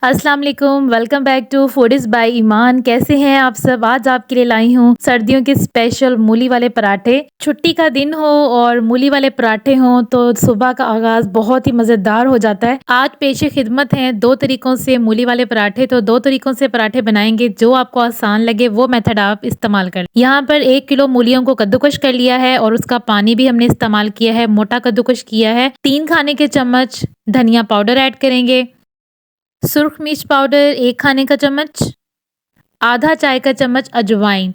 अस्सलाम वालेकुम, welcome back to foodies by Iman. कैसे हैं आप सब? आज आपके लिए लाई हूँ सर्दियों के स्पेशल मूली वाले पराठे। छुट्टी का दिन हो और मूली वाले पराठे हों तो सुबह का आगाज़ बहुत ही मज़ेदार हो जाता है। आज पेशे खिदमत हैं 2 तरीकों से मूली वाले पराठे। तो 2 तरीकों से पराठे बनाएंगे, जो आपको आसान लगे वो मेथड आप इस्तेमाल करें। यहाँ पर 1 किलो मूलियों को कद्दूकश कर लिया है और उसका पानी भी हमने इस्तेमाल किया है, मोटा कद्दूकश किया है। 3 खाने के चम्मच धनिया पाउडर ऐड करेंगे, सुर्ख मिर्च पाउडर 1 खाने का चम्मच, आधा चाय का चम्मच अजवाइन।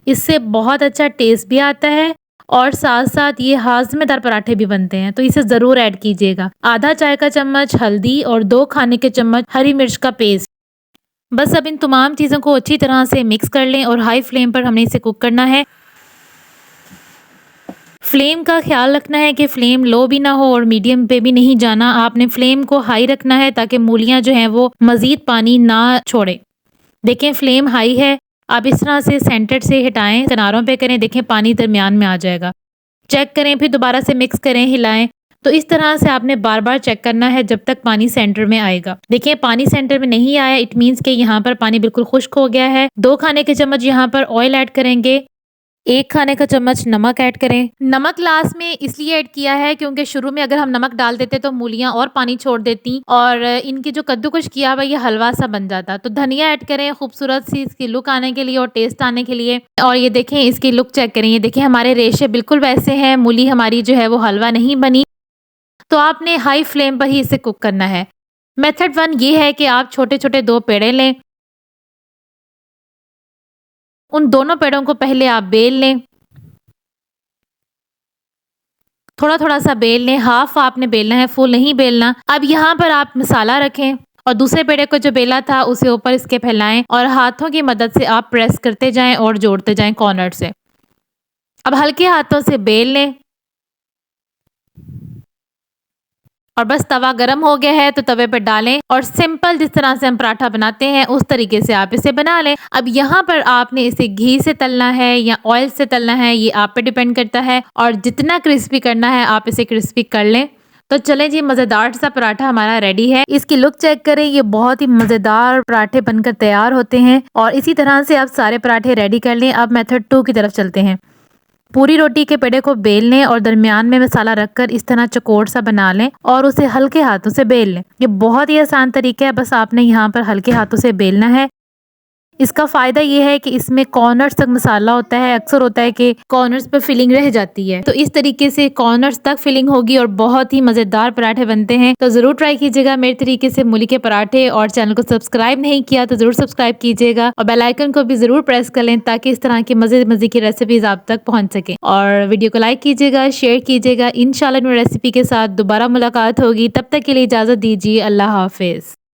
इससे बहुत अच्छा टेस्ट भी आता है और साथ-साथ ये हाज़मेदार पराठे भी बनते हैं, तो इसे ज़रूर ऐड कीजिएगा। आधा चाय का चम्मच हल्दी और 2 खाने के चम्मच हरी मिर्च का पेस्ट। बस अब इन तमाम चीज़ों को अच्छी तरह से मिक्स कर लें और हाई फ्लेम पर हमने इसे कुक करना है। फ्लेम का ख्याल रखना है कि फ्लेम लो भी ना हो और मीडियम पे भी नहीं जाना। आपने फ्लेम को हाई रखना है ताकि मूलियाँ जो हैं वो मज़ीद पानी ना छोड़े। देखें फ्लेम हाई है, आप इस तरह से सेंटर से हटाएं, किनारों पे करें, देखें पानी दरमियान में आ जाएगा। चेक करें, फिर दोबारा से मिक्स करें, हिलाएं। तो इस तरह से आपने बार बार चेक करना है जब तक पानी सेंटर में आएगा। देखिए पानी सेंटर में नहीं आया, इट मीन्स कि यहाँ पर पानी बिल्कुल खुश्क हो गया है। 2 खाने के चम्मच यहाँ पर ऑयल ऐड करेंगे, 1 खाने का चम्मच नमक ऐड करें। नमक लास्ट में इसलिए ऐड किया है क्योंकि शुरू में अगर हम नमक डाल देते तो मूलियाँ और पानी छोड़ देती और इनकी जो कद्दूकश किया हुआ ये हलवा सा बन जाता। तो धनिया ऐड करें खूबसूरत सी इसकी लुक आने के लिए और टेस्ट आने के लिए। और ये देखें इसकी लुक चेक करें, ये देखें हमारे रेशे बिल्कुल वैसे हैं, मूली हमारी जो है वो हलवा नहीं बनी। तो आपने हाई फ्लेम पर ही इसे कुक करना है। मेथड 1 ये है कि आप छोटे-छोटे 2 पेड़े लें, उन दोनों पेड़ों को पहले आप बेल लें, थोड़ा-थोड़ा सा बेल लें, हाफ आपने बेलना है, फुल नहीं बेलना। अब यहाँ पर आप मसाला रखें और दूसरे पेड़े को जो बेला था उसे ऊपर इसके फैलाएं और हाथों की मदद से आप प्रेस करते जाएं और जोड़ते जाएं कॉर्नर से। अब हल्के हाथों से बेल लें और बस तवा गरम हो गया है तो तवे पर डालें और सिंपल जिस तरह से हम पराठा बनाते हैं उस तरीके से आप इसे बना लें। अब यहाँ पर आपने इसे घी से तलना है या ऑयल से तलना है, ये आप पे डिपेंड करता है और जितना क्रिस्पी करना है आप इसे क्रिस्पी कर लें। तो चलें जी, मज़ेदार सा पराठा हमारा रेडी है। इसकी लुक चेक करें, ये बहुत ही मज़ेदार पराठे बनकर तैयार होते हैं और इसी तरह से आप सारे पराठे रेडी कर लें। अब मेथड 2 की तरफ चलते हैं। पूरी रोटी के पेड़े को बेल लें और दरमियान में मसाला रखकर इस तरह चौकोर सा बना लें और उसे हल्के हाथों से बेल लें। ये बहुत ही आसान तरीका है, बस आपने यहाँ पर हल्के हाथों से बेलना है। इसका फ़ायदा ये है कि इसमें कॉर्नर्स तक मसाला होता है। अक्सर होता है कि कॉर्नर्स पे फिलिंग रह जाती है, तो इस तरीके से कॉर्नर्स तक फिलिंग होगी और बहुत ही मज़ेदार पराठे बनते हैं। तो ज़रूर ट्राई कीजिएगा मेरे तरीके से मूली के पराठे। और चैनल को सब्सक्राइब नहीं किया तो ज़रूर सब्सक्राइब कीजिएगा और बेल आइकन को भी ज़रूर प्रेस कर लें ताकि इस तरह की मज़े की रेसिपीज़ आप तक पहुँच सकें। और वीडियो को लाइक कीजिएगा, शेयर कीजिएगा। इंशाल्लाह न्यू रेसिपी के साथ दोबारा मुलाकात होगी, तब तक के लिए इजाज़त दीजिए। अल्लाह हाफिज़।